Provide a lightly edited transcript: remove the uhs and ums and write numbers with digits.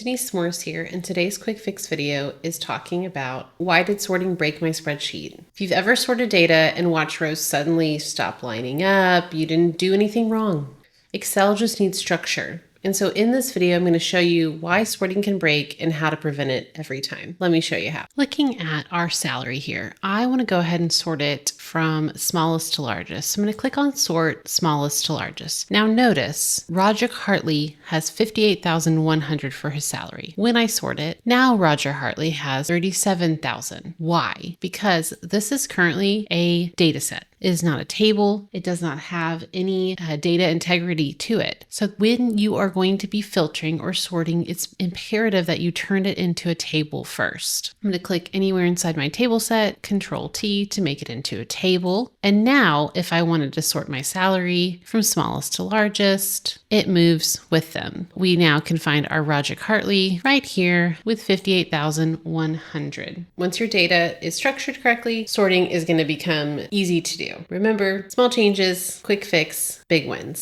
Denise Morris here, and today's quick fix video is talking about why did sorting break my spreadsheet. If you've ever sorted data and watched rows suddenly stop lining up, you didn't do anything wrong. Excel just needs structure. And so in this video, I'm going to show you why sorting can break and how to prevent it every time. Let me show you how. Looking at our salary here, I want to go ahead and sort it from smallest to largest. So I'm going to click on sort smallest to largest. Now notice Roger Hartley has $58,100 for his salary. When I sort it, now Roger Hartley has $37,000. Why? Because this is currently a data set. It is not a table. It does not have any data integrity to it. So when you are going to be filtering or sorting, it's imperative that you turn it into a table first. I'm going to click anywhere inside my table set, Control T to make it into a table. And now if I wanted to sort my salary from smallest to largest, it moves with them. We now can find our Roger Hartley right here with $58,100. Once your data is structured correctly, sorting is going to become easy to do. Remember, small changes, quick fix, big wins.